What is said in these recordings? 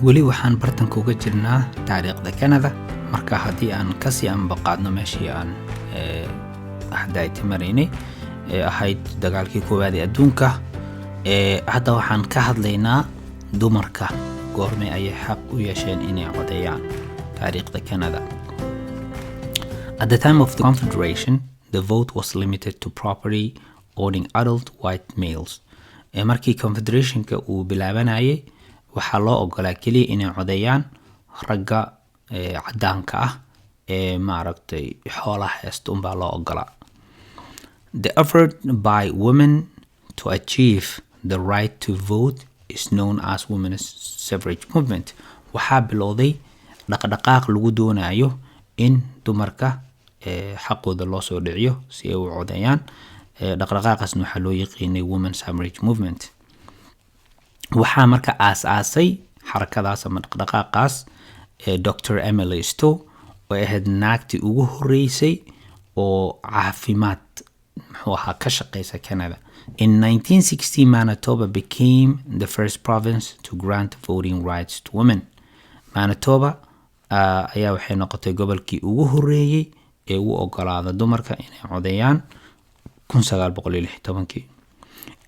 weli waxaan bartanka uga jirnaa taariikhda Canada marka haddii aan kasii anbaqaadno meeshii aan ahdayti maraynay ahayd dagaalkii koowaad ee adduunka hadda waxaan ka hadlaynaa dumarka goorma ay xaq u yeesheen inay codeeyaan taariikhda Canada. At the time of the Confederation, the vote was limited to property owning adult white males. Markii Confederationka uu bilaabanayay waxaa loo ogolaa kaliya inay codeeyaan ragga cadaanka ah ee maaragtay xoolaha haysta unbaa loo ogolaa. The effort by women to achieve the right to vote is known as women's suffrage movement. Waxaa bilowday dhaqdhaqaaq lagu doonayo in dumarka xaqooda loo soo dhiciyo si ay u codeeyaan. dhaqdhaqaaqaasna waxaa loo yaqaanay women's suffrage movement. waxaa marka aas-aasay xarakadaas ama dhaqdhaqaaqaas Dr. Emily Stowe oo ahayd naagtii ugu horeysay oo caafimaad ka shaqeysa Canada. In 1960, Manitoba became the first province to grant voting rights to women. Manitoba ayaa waxay noqotay gobolkii ugu horeeyay ee u ogolaada dumarka inay codeeyaan 1916.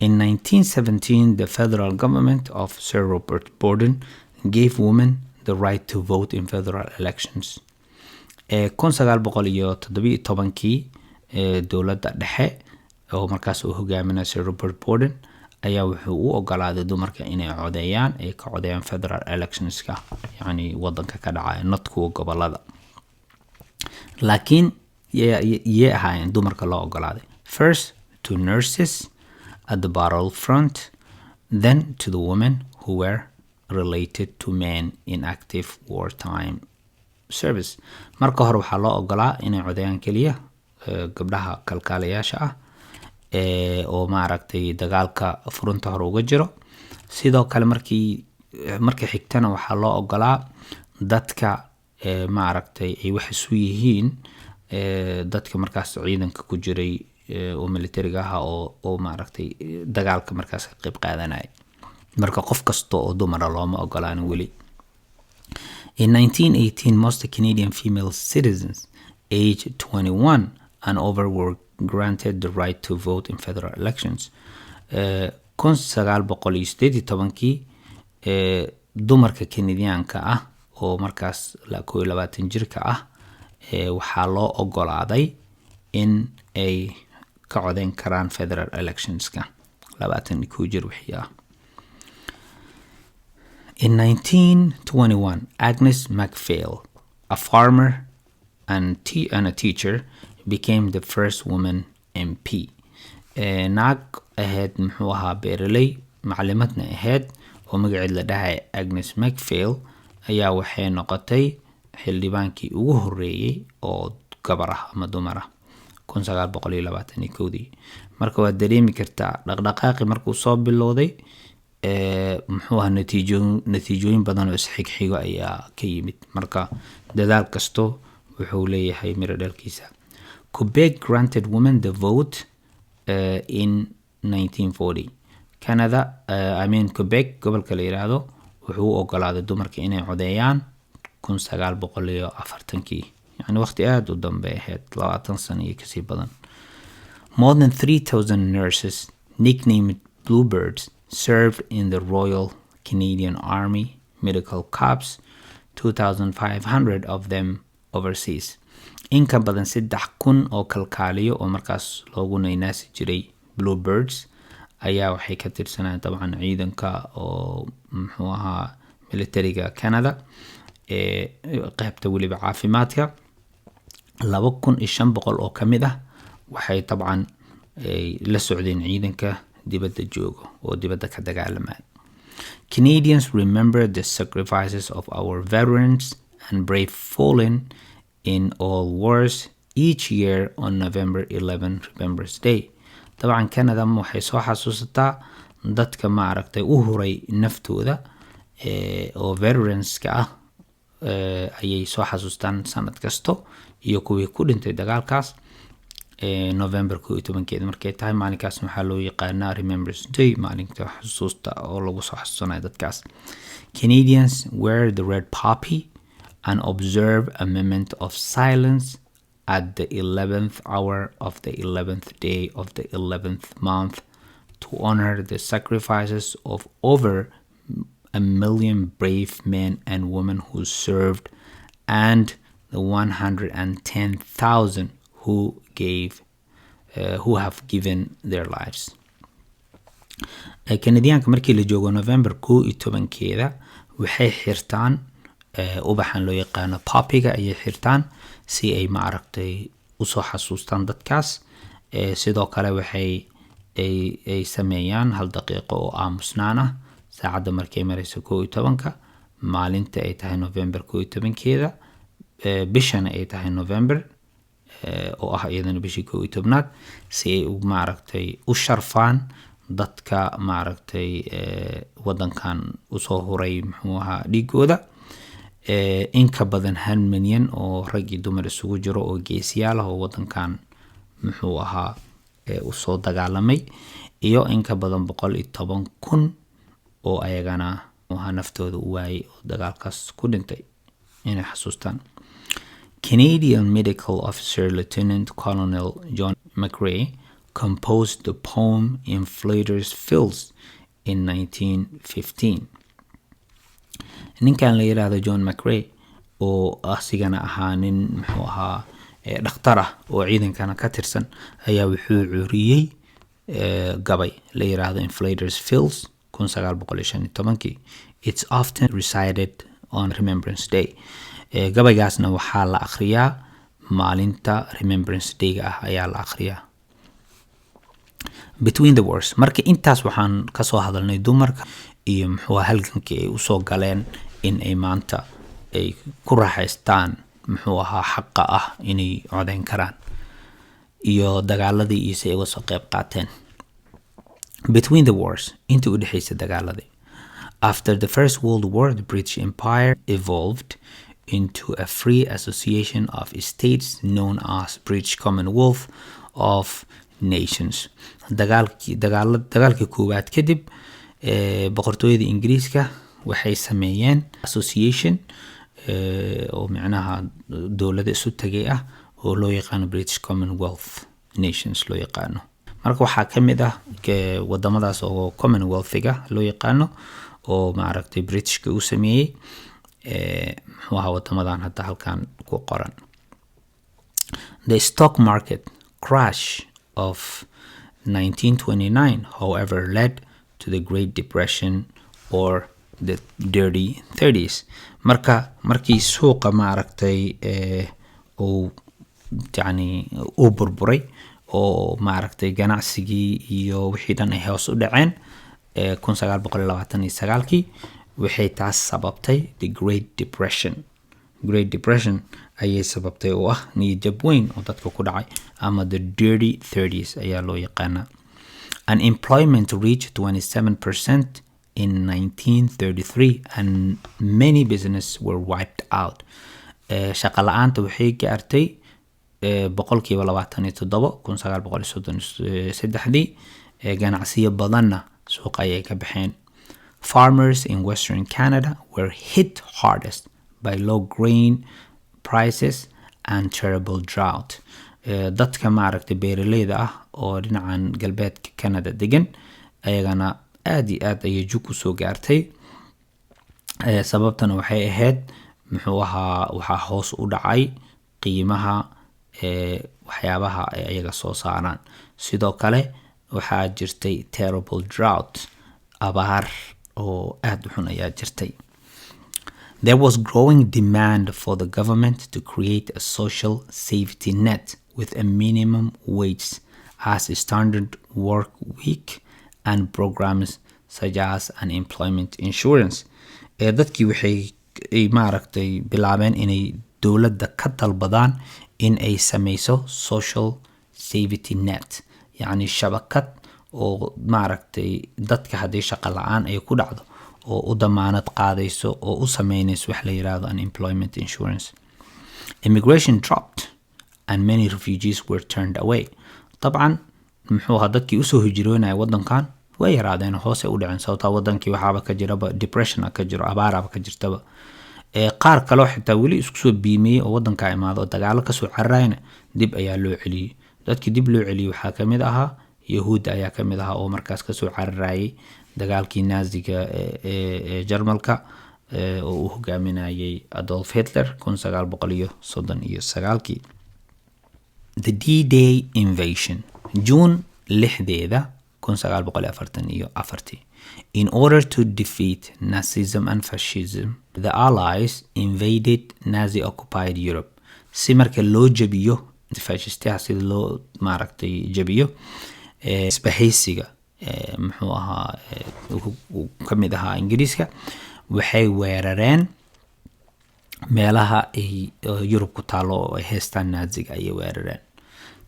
In 1917, the federal government of Sir Robert Borden gave women the right to vote in federal elections. 1917 dowladda dhexe oo markaas uu hogaaminay Sir Robert Borden ayaa wuxuu u ogolaaday dumarka inay codeeyaan ay ka codeeyaan federal electionska yani wadanka ka dhacay not kuwa gobolada. laakiin yee ahaayeen dumarka loo ogolaaday. First to nurses at the battlefront, then to the women who were related to men in active wartime service. Marka hore waxaa loo ogolaa inay codeeyaan kaliya gabdhaha kalkaalayaasha ah oo maaragtay dagaalka furunta hore uga jiro. sidoo kale markii xigtana waxaa loo ogolaa dadka maaragtay ay wax isu yihiin dadka markaas ciidanka ku jiray oo militariga ah oo maaragtay dagaalka markaas ka qayb qaadanay. marka qof kasto oo dumar looma ogolaan weli. In 1918, most Canadian female citizens aged 21 and over were granted the right to vote in federal elections. 1918 dumarka Canadianka ah oo markaas 21 jirka ah waxaa loo ogolaaday in ay ka codeyn karaan federal electionska 21 jir wixii ah. In 1921, Agnes MacPhail, a farmer and a teacher, became the first woman MP. naag ahayd muxuu ahaa beeraley macalimadna ahayd oo magaceed la dhahay Agnes MacPhail ayaa waxay noqotay xildhibaankii ugu horeeyay oo gabar ah ama dumar ah 1921. marka waa dareemi kartaa dhaqdhaqaaqi markuu soo bilowday muxuu ahaa natiijooyin badan oo isxigxigo ayaa ka yimid. marka dadaal kasto wuxuu leeyahay miro dhalkiisa. Quebec granted women the vote in 1940. Canada, Quebec gobolka la yiraahdo wuxuu ogolaaday dumarka inay codeeyaan 1940. yani waqti aad u dambe ahayd 20 sano iyo kasii badan. More than 3,000 nurses, nicknamed Bluebirds, served in the Royal Canadian Army Medical Corps, 2,500 of them overseas. in ka badan 3,000 oo kalkaaliyo oo markaas loogu naynaasi jiray Bluebirds ayaa waxay ka tirsanayeen dabcan ciidanka oo muxuu ahaa militariga Canada qaybta waliba caafimaadka. 2,500 oo kamid ah waxay dabcan la socdeen ciidanka dibadda joogo oo dibadda ka dagaalamay. Canadians remember the sacrifices of our veterans and brave fallen in all wars each year on November 11, Remembrance Day. طبعا Canada waxay soo xasuusataa dadka maaragtay u huray naftooda oo veteranska ah ayay soo xasuustaan sanad kasto iyo kuwii ku dhintay dagaalkaas November 12 markay tahay maalinkaas waxaa loo yaqaanaa Remembrance Day, maalinta xusuusta oo lagu soo xasuusanayo dadkaas. Canadians wear the red poppy and observe a moment of silence at the 11th hour of the 11th day of the 11th month to honor the sacrifices of over 1 million brave men and women who served and the 110,000 who have given their lives. Canadianka markii la joogo November 11keeda waxay xirtaan ubaxan loo yaqaano poppyga ayay xirtaan si ay maaragtay u soo xasuustaan dadkaas. Sidoo kale waxay ay sameeyaan 1 daqiiqo oo aamusnaan ah saacada markay marayso 11ka maalinta ay tahay November 11keeda bishana ay tahay November oo ah iyadana bishii 11aad si ay u maaragtay u sharfaan dadka maaragtay wadankan u soo huray muxuu ahaa dhigooda. In ka badan 1 milyan oo rag iyo dumar isugu jiro oo geesiyaal ah oo wadankan muxuu ahaa u soo dagaalamay iyo in ka badan 110,000 oo ayagana naftooda u waayay oo dagaalkaas ku dhintay inay xasuustaan. Canadian Medical Officer Lieutenant Colonel John McRae composed the poem in Flinders Fields in 1915. Ninkan la yiraahdo John McRae oo asigana ahaa nin muxuu ahaa dhakhtar ah oo ciidankana ka tirsan ayaa wuxuu curiyay gabay la yiraahdo in Flinders Fields 1915. It's often recited on Remembrance Day. Gabaygaasna waxaa la akhriyaa maalinta Remembrance Day ah ayaa la akhriyaa. Between the wars marka intaas waxaan ka soo hadalnay dumarka iyo muxuu halgankii ay u soo galeen in ay maanta ay ku raaxaystaan muxuu ahaa xaqa ah inay codeyn karaan iyo dagaaladii iyo si ay uga soo qayb qaateen. Between the wars intii u dhaxaysay dagaaladii. After the First World War, the British Empire evolved into a free association of states known as British Commonwealth of Nations. dagaalkii koowaad kadib boqortooyada Ingiriiska waxay sameeyeen association oo macnaha dawlad isu tagay ah oo loo yaqaan British Commonwealth Nations loo yaqaano. Marka waxaa kamid ah wadamadaas oo Commonwealth-ga loo yaqaano oo maaragtay Britishka uu sameeyay waxa wadamadan hadda halkan ku qoran. The stock market crash of 1929, however, led to the Great Depression or the Dirty 30s. markii suuqa maaragtay oo u burburay oo maaragtay ganacsigii iyo wixii dhan ay hoos u dhaceen 1929kii waxay taas sababtay the Great Depression ayay sababtay oo ah niyad weyn oo dadka ku dhacay ama the Dirty 30s ayaa loo yaqaanaa. Unemployment reached 27% in 1933 and many businesses were wiped out. Shaqo la'aanta waxay gaartay 27% 1933 ganacsiyo badanna suuqa ayay ka baxeen. Farmers in Western Canada were hit hardest by low grain prices and terrible drought. Dadka maaragtay beeraleyda ah oo dhinacan galbeedka Canada degan ayagana aad iyo aad ayay jug u soo gaartay. Sababtana waxay ahayd muxuu ahaa waxaa hoos u dhacay qiimaha waxyaabaha ay ayaga soo saaraan. Sidoo kale waxaa jirtay terrible drought abaar oo aad u xun ayaa jirtay. There was growing demand for the government to create a social safety net with a minimum wage as a standard work week and programs such as unemployment insurance. Dadkii waxay maaragtay bilaabeen inay dawladda ka dalbadaan in ay sameyso social safety net, yani shabakad oo maaragtay dadka haddii shaqo la'aan ay ku dhacdo oo u damaanad qaadayso oo u sameynayso wax la yiraahdo unemployment insurance. Immigration dropped and many refugees were turned away. طبعا muxuu dadkii u soo hijroonay wadankan way yaraadeen hoose u dhaceen sababta wadankii waxaaba ka jiraba depression ka jiro abaaraba ka jirtaba qaar kale xitaa weli isku soo biimiyay oo wadanka imaado dagaalo ka soo cararayna dib ayaa loo celiyay dadkii dib loo celiyay waxa kamid ahaa yahuud ayaa kamid ahaa oo markaas ka soo cararayay dagaalkii Naziga ee Jarmalka oo uu hogaaminayay Adolf Hitler 1939 The D-Day invasion June 6 1944 In order to defeat Nazism and fascism, the Allies invaded Nazi-occupied Europe. Si marka loo jabiyo fascistaha sida loo maaragtay jabiyo isbahaysiga muxuu ahaa kamid ahaa Ingiriiska waxay weerareen meelaha ay Europe ku taalo oo ay haystaan Naziga ay weerareen.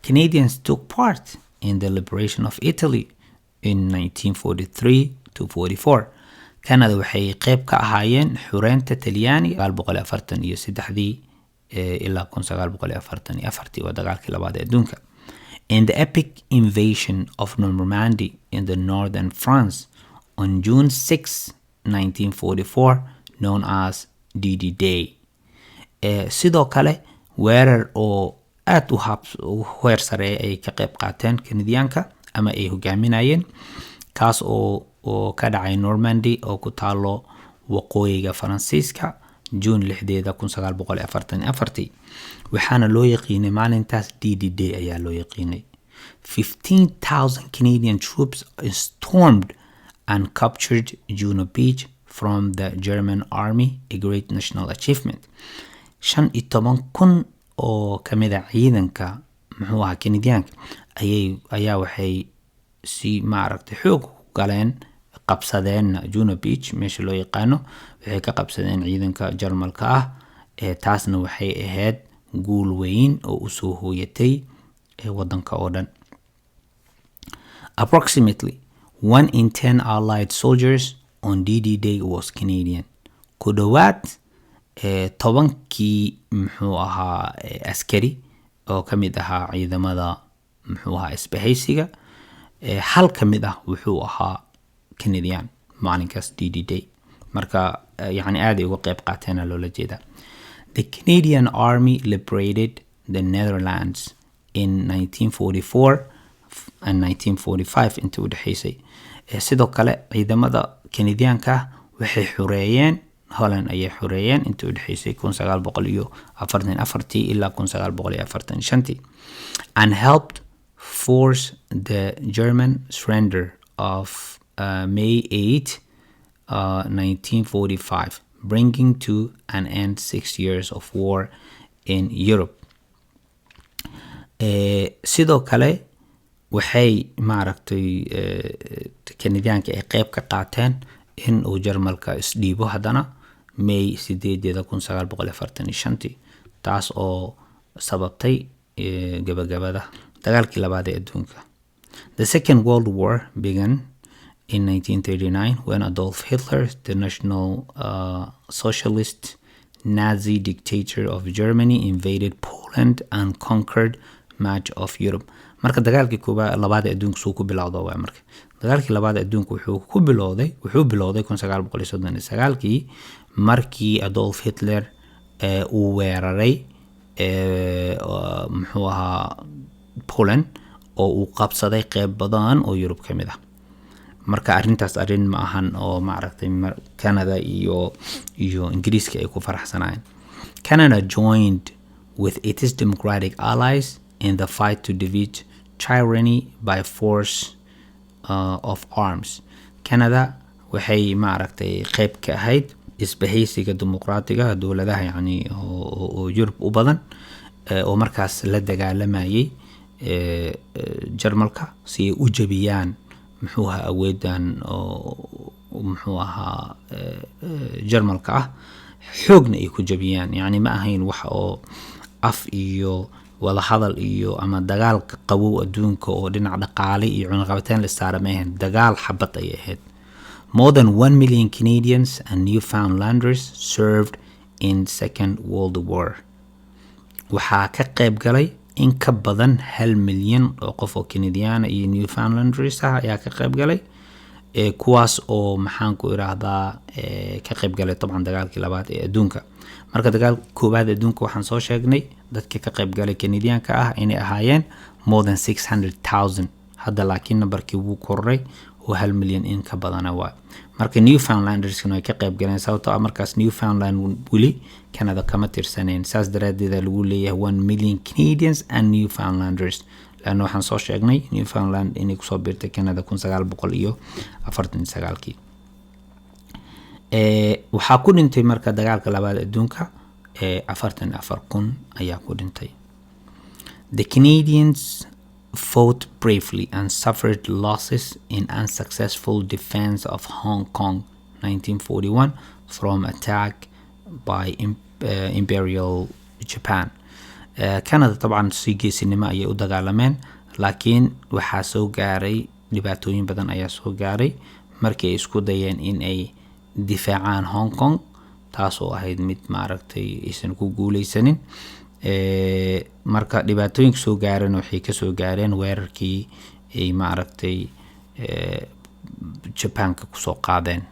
Canadians took part in the liberation of Italy in 1943 to 44. Canada waxay qayb ka ahaayeen xureynta Talyaani 1943 ilaa 1944 waa dagaalkii labaad ee adduunka. In the epic invasion of Normandy in the northern France on June 6, 1944, known as D-Day. Sidoo kale weerar oo aad u heer sare ay ka qayb qaateen Canadianka ama ay hogaaminayeen kaas oo ka dhacay Normandy oo ku taalo waqooyiga Faransiiska June 6, 1944 waxaana loo yaqiinay maalintaas D-Day ayaa loo yaqiinay. 15,000 Canadian troops stormed and captured Juno Beach from the German army, a great national achievement. 15,000 oo kamida ciidanka muxuu ahaa Canadianka ayaa waxay si maaragtay xoog galeen qabsadeen Juno Beach meesha loo yaqaano waxay ka qabsadeen ciidanka Jarmalka ah taasna waxay ahayd guul weyn oo u soo hooyatay wadanka oo dhan. Approximately 1 in 10 Allied soldiers on D-Day was Canadian. Ku dhawaad 10kii muxuu ahaa askari oo kamid ahaa ciidamada muxuu ahaa isbahaysiga hal kamid ah wuxuu ahaa Canadian maalinkaas D-Day marka yani aad ay uga qayb qaateen loola jeeda. The Canadian Army liberated the Netherlands in 1944 and 1945 intii u dhaxaysay. Sidoo kale ciidamada Canadianka waxay xureeyeen Holland ayay xureeyeen intii u dhaxaysay 1944 ilaa 1945 and helped force the German surrender of May 8, 1945, bringing to an end 6 years of war in Europe. Sidoo kale waxay maaragtay Canadianka ay qayb ka qaateen in uu Jarmalka isdhiibo haddana May 8, 1945 taas oo sababtay gabagabada dagaalkii labaad ee adduunka. The Second World War began in 1939 when Adolf Hitler, the National Socialist Nazi dictator of Germany, invaded Poland and conquered much of Europe. Marka dagaalkii labaad ee adduunka soo ku bilowday waa marka dagaalkii labaad ee adduunka wuxuu bilowday 1939 markii Adolf Hitler uu weeraray muxuu ahaa Poland oo uu qabsaday qayb badan oo Europe kamid ah. Marka arintaas arin ma ahan oo maaragtay Canada iyo Ingiriiska ay ku faraxsanayeen. Canada joined with its democratic allies in the fight to defeat tyranny by force of arms. Canada waxay maaragtay qayb ka ahayd isbahaysiga dimuqraadiga dawladaha yani oo Europe u badan oo markaas la dagaalamayay Jarmalka si ay u jabiyaan muxuu ahaa aweedan oo muxuu ahaa Jarmalka ah xoogna ay ku jabiyaan yani ma ahayn wax oo af iyo wada hadal iyo ama dagaal qabow adduunka oo dhinac dhaqaale iyo cunaqabateyn la saarameen dagaal xabad ay ahayd. More than 1 million Canadians and Newfoundlanders served in Second World War. Waxaa ka qayb galay in ka badan 1 milyan oo qof oo Canadian iyo Newfoundlanders ah ayaa ka qayb galay kuwaas oo maxaan ku iraahdaa ka qayb galay طبعا dagaalkii labaad ee adduunka. marka dagaalka koowaad ee adduunka waxaan soo sheegnay dadka ka qayb galay Canadianka ah inay ahaayeen more than 600,000. hadda laakiin numberkii wuu koray oo 1 milyan in ka badana waa. marka Newfoundlanders ay ka qayb galeen sababtoo ah markaas Newfoundland weli Canada kama tirsaneen, saas daraadeed lagu leeyahay 1 million Canadians and Newfoundlanders. لأنه waxaan soo sheegnay Newfoundland inay ku soo biirtay Canada 1949kii. waxaa ku dhintay marka dagaalka labaad adduunka 44,000 ayaa ku dhintay. The Canadians fought bravely and suffered losses in unsuccessful defense of Hong Kong 1941 from attack by Imperial Japan. Canada طبعا si geesinimo ayay u dagaalameen, laakiin waxaa soo gaaray dhibaatooyin badan ayaa soo gaaray markii ay isku dayeen in ay difaacaan Hong Kong, taasoo ahayd mid maaragtay aysan ku guuleysanin. marka dhibaatooyinka soo gaareen waxay ka soo gaareen weerarkii ay maaragtay Japanka ku soo qaadeen.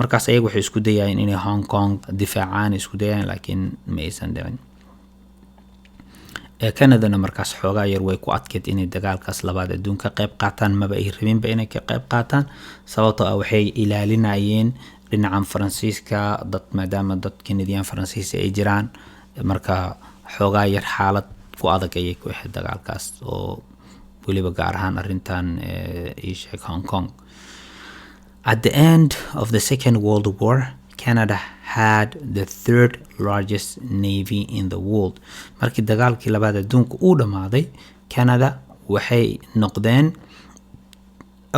markaas ayagu waxay isku dayayeen inay Hong Kong difaacaan, isku dayayeen laakiin ma aysan dhicin. Canada markaas xoogaa yar way ku adkeed inay dagaalkaas labaad adduunka qayb qaataan, maba ay rabinba inay ka qayb qaataan sababtoo ah waxay ilaalinayeen dhinacan Faransiiska dad, maadaama dad Canadian Faransiis ay jiraan. marka xoogaa yar xaalad ku adag ayay ku ahayd dagaalkaas oo weliba gaar ahaan arrintan sheeg Hong Kong. At the end of the Second World War, Canada had the third largest navy in the world. markii dagaalkii labaad adduunka uu dhamaaday, Canada waxay noqdeen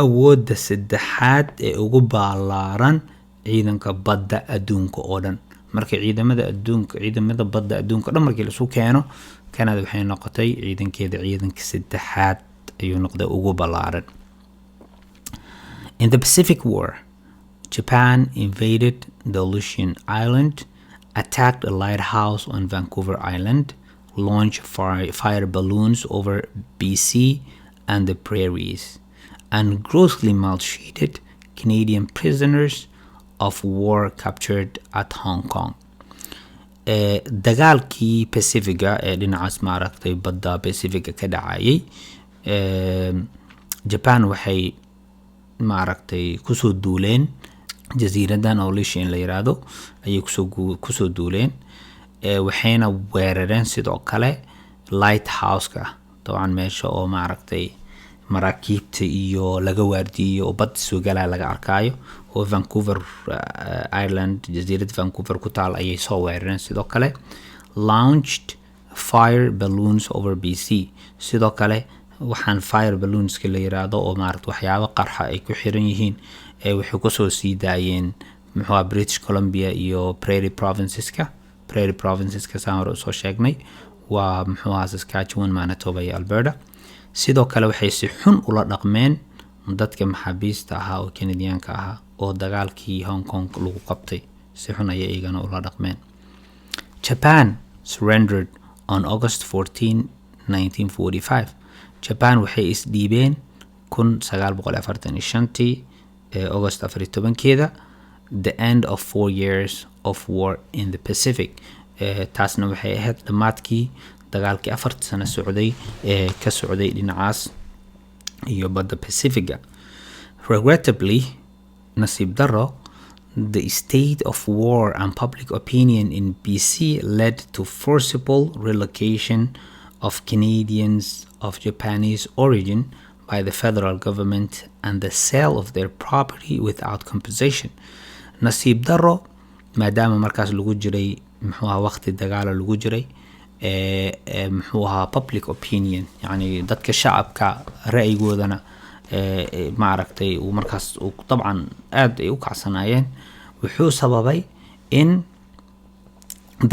awoodda saddexaad ee ugu ballaaran ciidanka badda adduunka oo dhan. markii ciidamada badda adduunka dhan markii la isku keeno, Canada waxay noqotay ciidankeeda ciidanka saddexaad ayuu noqday ugu ballaaran. In the Pacific War, Japan invaded the Aleutian Island, attacked a lighthouse on Vancouver Island, launched fire balloons over BC and the prairies, and grossly maltreated Canadian prisoners of war captured at Hong Kong. dagaalkii Pacifica ee dhinacaas maaragtay badda Pacifica ka dhacayay, Japan waxay maaragtay kusoo duuleen jasiiradan Aleutian la yiraahdo ayay kusoo duuleen. waxayna weerareen sidoo kale lighthouse-ka, dabcan meesha oo maaragtay maraakiibta iyo laga waardiyo oo bad soo galaa laga arkaayo oo Vancouver Island, jasiirada Vancouver ku taal ayay soo weerareen. sidoo kale launched fire balloons over BC. sidoo kale waxaan fire balloonska la yiraahdo oo maaragtay waxyaabo qarxa ay ku xiran yihiin waxay ku soo sii daayeen British Columbia iyo Prairie Provinceska saan hore soo sheegnay waa Saskatchewan, Manitoba iyo Alberta. sidoo kale waxay si xun ula dhaqmeen dadka maxaabiista ahaa oo Canadianka ahaa oo dagaalkii Hong Kong lagu qabtay, si xun ayay iyagana ula dhaqmeen. Japan surrendered on August 14, 1945. Japan waxay isdhiibeen 1945 August 14keeda, the end of 4 years of war in the Pacific. taasna waxay ahayd dhamaadkii dagaalkii 4 sano socday ka socday dhinacaas iyo badda Pacifica. Regrettably, nasiib daro, the state of war and public opinion in BC led to forcible relocation of Canadians of Japanese origin by the federal government and the sale of their property without compensation. nasiib daro, maadaama markaas lagu jiray waqti dagaala lagu jiray, public opinion, yani dadka shacabka ra'yigoodana maaragtay uu markaas dabcan aad ay u kacsanayeen, wuxuu sababay in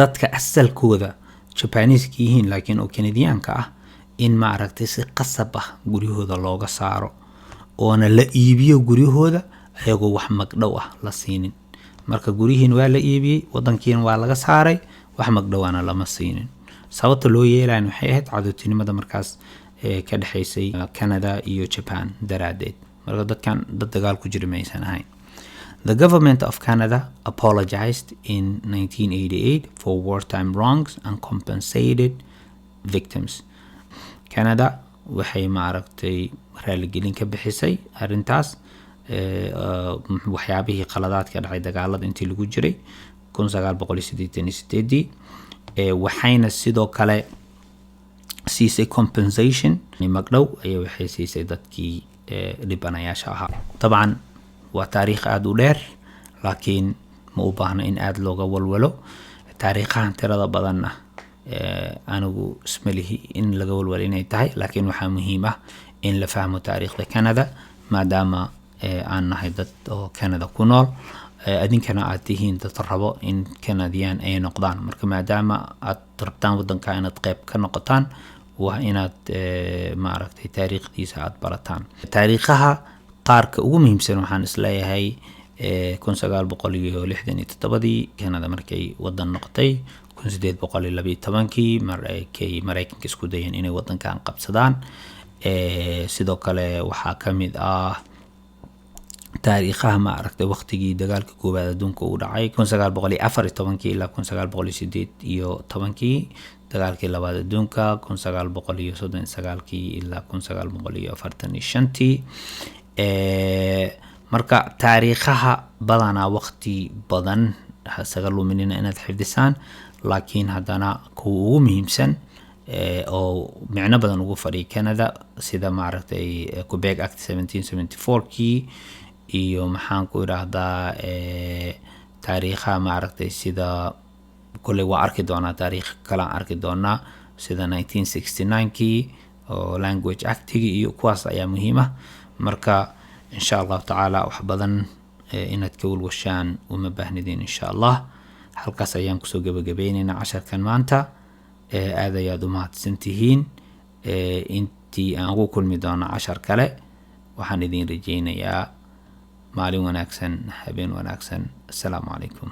dadka asalkooda Japanese yihiin laakiin oo Canadianka ah in maaragtay si qasab ah guryahooda looga saaro oona la iibiyo guryahooda ayagoo wax magdhow ah la siinin. marka gurihiin waa la iibiyey, wadankiina waa laga saaray, wax magdhowaana lama siinin. sababta loo yeelaan waxay ahayd cadowtinimada markaas ka dhaxaysay Canada iyo Japan daraadeed. marka dadkan dad dagaal ku jira maysan ahayn. The government of Canada apologized in 1988 for wartime wrongs and compensated victims. Canada waxay maaragtay raaligelin ka bixisay arrintaas waxyaabihii qaladaadka dhacay dagaalada intii lagu jiray 1988 waxayna sidoo kale siisay compensation magdhow ayay waxay siisay dadkii dhibanayaasha ahaa. طبعا waa taariikh aad u dheer laakiin ma u baahna in aad looga walwalo. taariikhahan tirada badanna anigu ismalihi in laga walwalo inay tahay, laakiin waxaa muhiim ah in la fahmo taariikhda Canada maadaama aan nahay dad oo Canada ku nool, adinkana aad tihiin dad rabo in Canadian ay noqdaan. marka maadaama aad rabtaan wadanka inaad qayb ka noqotaan waa inaad maaragtay taariikhdiisa aad barataan. taariikhaha qaarka ugu muhiimsan waxaan isleeyahay 1967 Canada markay wadan noqotay, 1812 markay Mareykanka isku dayeen inay wadankan qabsadaan. sidoo kale waxaa ka mid ah taariikhaha maaragtay waqtigii dagaalka koowaad adduunka uu dhacay 1914 ilaa 1918 dagaalkii labaad adduunka 1939 ilaa 1945. marka taariikhaha badanaa waqti badan hasaga luminina inaad xifdisaan, laakiin haddana kuwa ugu muhiimsan oo micno badan ugu fadhiya Canada sida maaragtay Quebec Act 1774 iyo maxaan ku idhaahdaa taariikhaha maaragtay sida kuley waa arki doonaa taariikh kala arki doonaa sida 1969 oo Language Act iyo kuwaas ayaa muhiim ah. marka insha Allah taala wax badan inaad ka walwashaan uma baahnidin insha Allah. halkaas ayaan kusoo gabagabeynayna casharkan maanta. aad ayaad u mahadsantihiin. intii aan ugu kulmi doono cashar kale waxaan idin rajaynayaa maalin wanaagsan, habeen wanaagsan. Assalaamu calaykum.